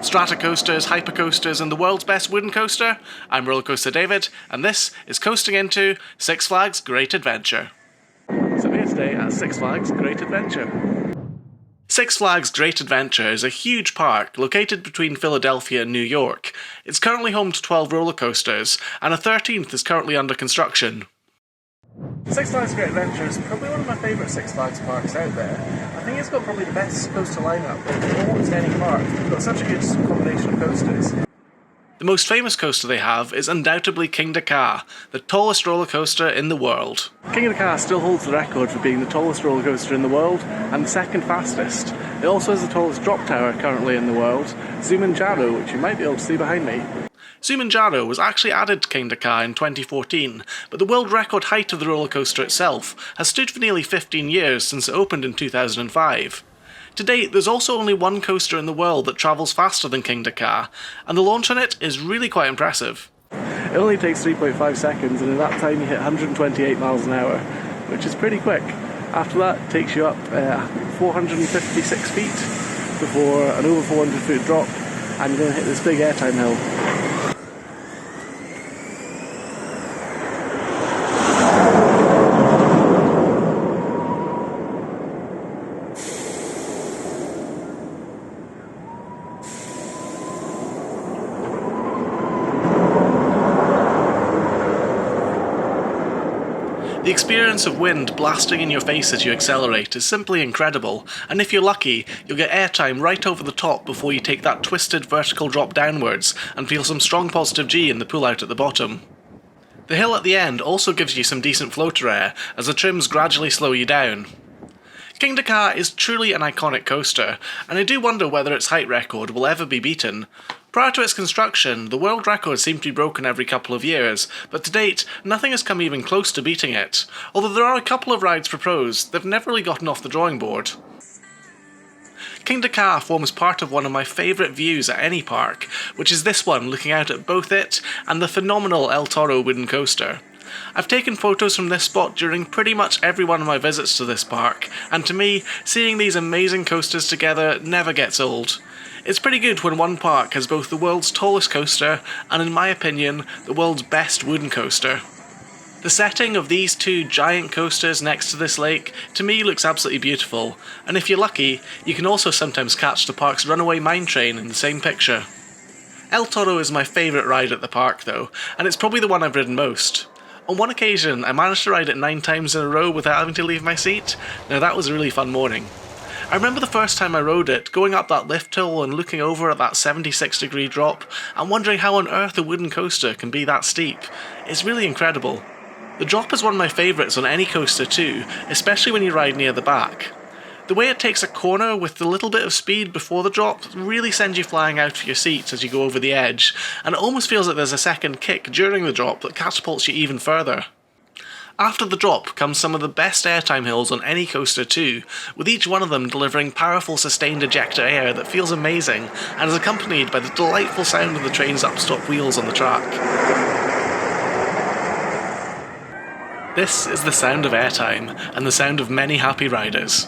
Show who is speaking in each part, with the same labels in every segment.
Speaker 1: Stratocoasters, hypercoasters, and the world's best wooden coaster? I'm Rollercoaster David, and this is Coasting Into Six Flags Great Adventure. So we're here today at Six Flags Great Adventure. Six Flags Great Adventure is a huge park located between Philadelphia and New York. It's currently home to 12 roller coasters, and a 13th is currently under construction. Six Flags Great Adventure is probably one of my favourite Six Flags parks out there. I think it's got probably the best coaster lineup of almost any park. It's got such a good combination of coasters. The most famous coaster they have is undoubtedly Dakar, the tallest roller coaster in the world. Dakar still holds the record for being the tallest roller coaster in the world and the second fastest. It also has the tallest drop tower currently in the world, Zumanjaro, which you might be able to see behind me. Zumanjaro was actually added to Dakar in 2014, but the world record height of the roller coaster itself has stood for nearly 15 years since it opened in 2005. To date, there's also only one coaster in the world that travels faster than Dakar, and the launch on it is really quite impressive. It only takes 3.5 seconds, and in that time you hit 128 miles an hour, which is pretty quick. After that, it takes you up 456 feet before an over 400 foot drop, and you're going to hit this big airtime hill. The experience of wind blasting in your face as you accelerate is simply incredible, and if you're lucky, you'll get airtime right over the top before you take that twisted vertical drop downwards and feel some strong positive G in the pull-out at the bottom. The hill at the end also gives you some decent floater air as the trims gradually slow you down. Dakar is truly an iconic coaster, and I do wonder whether its height record will ever be beaten. Prior to its construction, the world record seemed to be broken every couple of years, but to date, nothing has come even close to beating it. Although there are a couple of rides proposed, they've never really gotten off the drawing board. Dakar forms part of one of my favourite views at any park, which is this one looking out at both it and the phenomenal Toro wooden coaster. I've taken photos from this spot during pretty much every one of my visits to this park, and to me, seeing these amazing coasters together never gets old. It's pretty good when one park has both the world's tallest coaster and, in my opinion, the world's best wooden coaster. The setting of these two giant coasters next to this lake, to me, looks absolutely beautiful, and if you're lucky, you can also sometimes catch the park's runaway mine train in the same picture. Toro is my favourite ride at the park though, and it's probably the one I've ridden most. On one occasion, I managed to ride it 9 times in a row without having to leave my seat. Now that was a really fun morning. I remember the first time I rode it, going up that lift hill and looking over at that 76-degree drop, and wondering how on earth a wooden coaster can be that steep. It's really incredible. The drop is one of my favourites on any coaster too, especially when you ride near the back. The way it takes a corner with the little bit of speed before the drop really sends you flying out of your seats as you go over the edge, and it almost feels like there's a second kick during the drop that catapults you even further. After the drop comes some of the best airtime hills on any coaster too, with each one of them delivering powerful sustained ejector air that feels amazing and is accompanied by the delightful sound of the train's upstop wheels on the track. This is the sound of airtime, and the sound of many happy riders.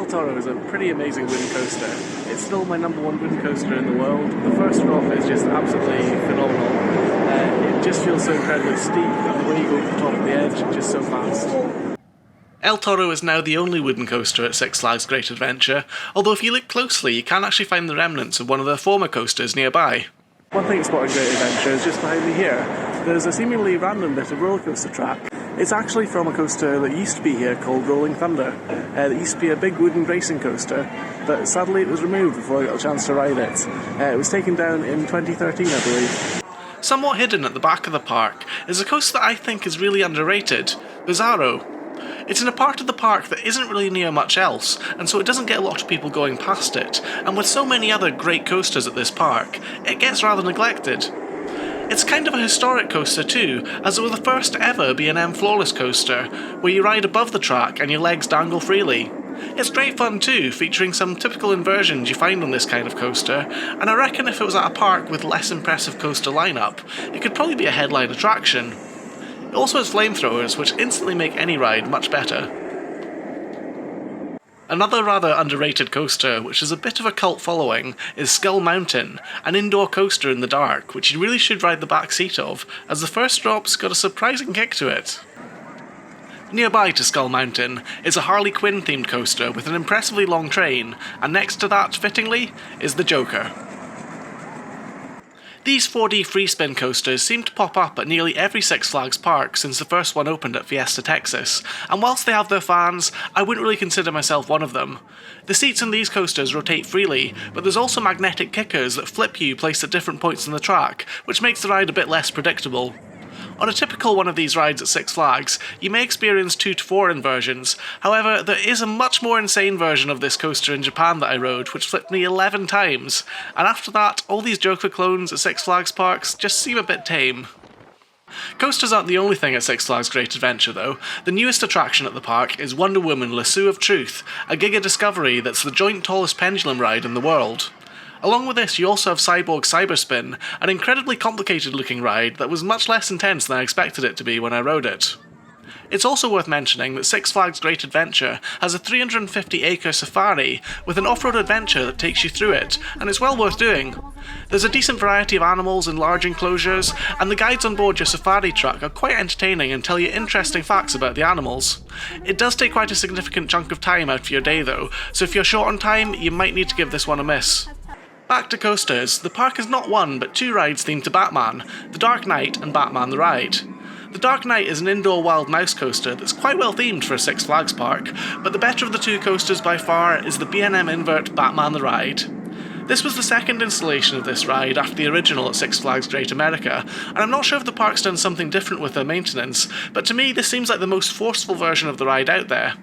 Speaker 1: Toro is a pretty amazing wooden coaster. It's still my number one wooden coaster in the world. The first drop is just absolutely phenomenal. It just feels so incredibly steep, and the way you go to the top of the edge is just so fast. Toro is now the only wooden coaster at Six Flags Great Adventure, although if you look closely you can actually find the remnants of one of their former coasters nearby. One thing spotting Great Adventure is just behind me here. There's a seemingly random bit of roller coaster track. It's actually from a coaster that used to be here called Rolling Thunder. It used to be a big wooden racing coaster, but sadly it was removed before I got a chance to ride it. It was taken down in 2013, I believe. Somewhat hidden at the back of the park is a coaster that I think is really underrated, Bizarro. It's in a part of the park that isn't really near much else, and so it doesn't get a lot of people going past it, and with so many other great coasters at this park, it gets rather neglected. It's kind of a historic coaster too, as it was the first ever B&M floorless coaster, where you ride above the track and your legs dangle freely. It's great fun too, featuring some typical inversions you find on this kind of coaster, and I reckon if it was at a park with less impressive coaster lineup, it could probably be a headline attraction. It also has flamethrowers, which instantly make any ride much better. Another rather underrated coaster, which has a bit of a cult following, is Skull Mountain, an indoor coaster in the dark, which you really should ride the back seat of, as the first drop's got a surprising kick to it. Nearby to Skull Mountain is a Harley Quinn themed coaster with an impressively long train, and next to that, fittingly, is the Joker. These 4D free spin coasters seem to pop up at nearly every Six Flags park since the first one opened at Fiesta, Texas, and whilst they have their fans, I wouldn't really consider myself one of them. The seats in these coasters rotate freely, but there's also magnetic kickers that flip you placed at different points on the track, which makes the ride a bit less predictable. On a typical one of these rides at Six Flags, you may experience 2 to 4 inversions. However, there is a much more insane version of this coaster in Japan that I rode, which flipped me 11 times, and after that, all these Joker clones at Six Flags parks just seem a bit tame. Coasters aren't the only thing at Six Flags Great Adventure though. The newest attraction at the park is Wonder Woman Lasso of Truth, a Giga Discovery that's the joint tallest pendulum ride in the world. Along with this, you also have Cyborg Cyberspin, an incredibly complicated looking ride that was much less intense than I expected it to be when I rode it. It's also worth mentioning that Six Flags Great Adventure has a 350-acre safari with an off-road adventure that takes you through it, and it's well worth doing. There's a decent variety of animals in large enclosures, and the guides on board your safari truck are quite entertaining and tell you interesting facts about the animals. It does take quite a significant chunk of time out of your day though, so if you're short on time, you might need to give this one a miss. Back to coasters, the park has not one but 2 rides themed to Batman, The Dark Knight and Batman the Ride. The Dark Knight is an indoor wild mouse coaster that's quite well themed for a Six Flags park, but the better of the 2 coasters by far is the B&M Invert Batman the Ride. This was the second installation of this ride after the original at Six Flags Great America, and I'm not sure if the park's done something different with their maintenance, but to me this seems like the most forceful version of the ride out there.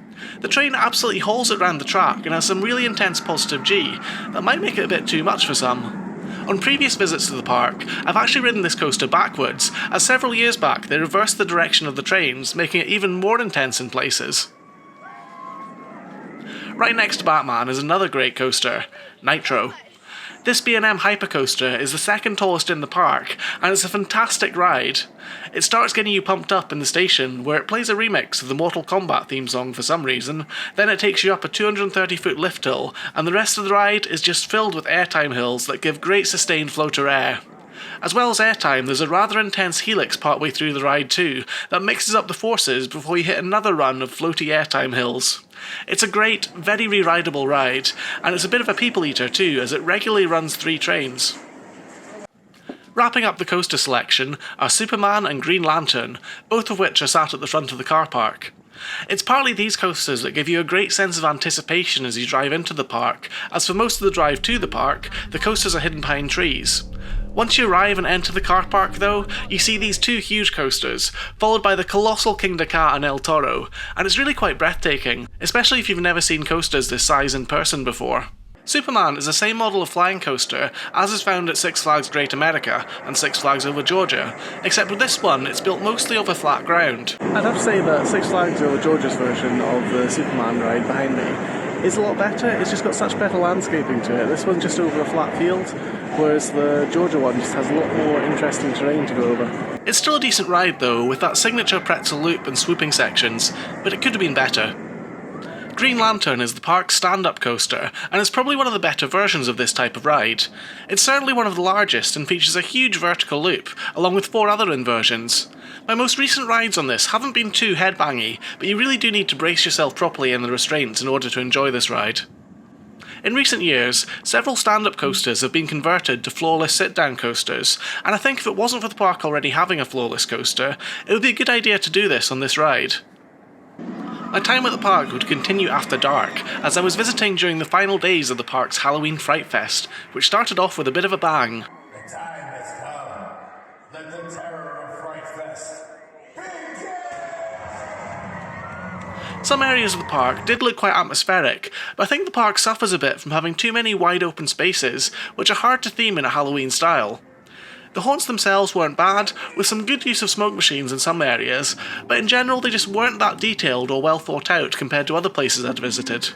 Speaker 1: The train absolutely hauls it around the track and has some really intense positive G that might make it a bit too much for some. On previous visits to the park, I've actually ridden this coaster backwards, as several years back they reversed the direction of the trains, making it even more intense in places. Right next to Batman is another great coaster, Nitro. This B&M hypercoaster is the second tallest in the park, and it's a fantastic ride. It starts getting you pumped up in the station, where it plays a remix of the Mortal Kombat theme song for some reason, then it takes you up a 230-foot lift hill, and the rest of the ride is just filled with airtime hills that give great sustained floater air. As well as airtime, there's a rather intense helix partway through the ride too, that mixes up the forces before you hit another run of floaty airtime hills. It's a great, very re-rideable ride, and it's a bit of a people eater too, as it regularly runs 3 trains. Wrapping up the coaster selection are Superman and Green Lantern, both of which are sat at the front of the car park. It's partly these coasters that give you a great sense of anticipation as you drive into the park, as for most of the drive to the park, the coasters are hidden behind trees. Once you arrive and enter the car park though, you see these 2 huge coasters, followed by the colossal Dakar and El Toro, and it's really quite breathtaking, especially if you've never seen coasters this size in person before. Superman is the same model of flying coaster as is found at Six Flags Great America and Six Flags Over Georgia, except with this one it's built mostly over flat ground. I'd have to say that Six Flags Over Georgia's version of the Superman ride behind me is a lot better. It's just got such better landscaping to it. This one's just over a flat field, whereas the Georgia one just has a lot more interesting terrain to go over. It's still a decent ride though, with that signature pretzel loop and swooping sections, but it could have been better. Green Lantern is the park's stand-up coaster, and is probably one of the better versions of this type of ride. It's certainly one of the largest and features a huge vertical loop, along with 4 other inversions. My most recent rides on this haven't been too headbangy, but you really do need to brace yourself properly in the restraints in order to enjoy this ride. In recent years, several stand-up coasters have been converted to floorless sit-down coasters, and I think if it wasn't for the park already having a floorless coaster, it would be a good idea to do this on this ride. My time at the park would continue after dark, as I was visiting during the final days of the park's Halloween Fright Fest, which started off with a bit of a bang.
Speaker 2: The time has come. Let the terror of Fright Fest begin!
Speaker 1: Some areas of the park did look quite atmospheric, but I think the park suffers a bit from having too many wide open spaces, which are hard to theme in a Halloween style. The haunts themselves weren't bad, with some good use of smoke machines in some areas, but in general they just weren't that detailed or well thought out compared to other places I'd visited.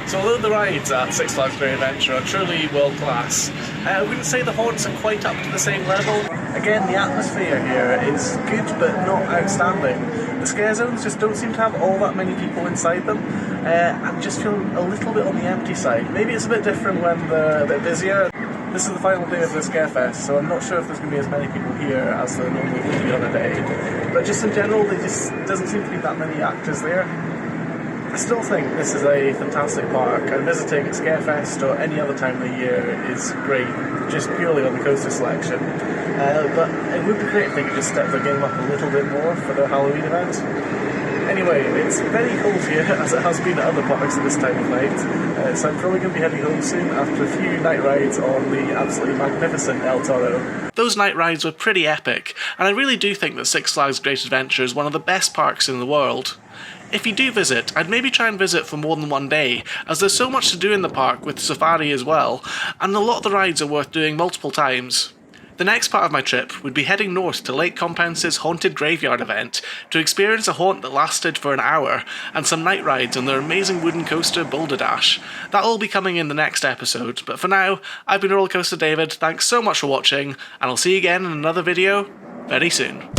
Speaker 1: So although the rides at Six Flags Great Adventure are truly world class, I wouldn't say the haunts are quite up to the same level. Again, the atmosphere here is good but not outstanding. The scare zones just don't seem to have all that many people inside them, and just feel a little bit on the empty side. Maybe it's a bit different when they're a bit busier. This is the final day of the Scare Fest, so I'm not sure if there's going to be as many people here as there normally would be on a day. But just in general, there just doesn't seem to be that many actors there. I still think this is a fantastic park, and visiting Scarefest or any other time of the year is great, just purely on the coaster selection. But it would be great if they could just step the game up a little bit more for the Halloween event. Anyway, it's very cold here, as it has been at other parks at this time of night, so I'm probably going to be heading home soon after a few night rides on the absolutely magnificent El Toro. Those night rides were pretty epic, and I really do think that Six Flags Great Adventure is one of the best parks in the world. If you do visit, I'd maybe try and visit for more than one day, as there's so much to do in the park with safari as well, and a lot of the rides are worth doing multiple times. The next part of my trip would be heading north to Lake Compounce's Haunted Graveyard event to experience a haunt that lasted for an hour, and some night rides on their amazing wooden coaster Boulder Dash. That'll all be coming in the next episode, but for now, I've been Rollercoaster David, thanks so much for watching, and I'll see you again in another video very soon.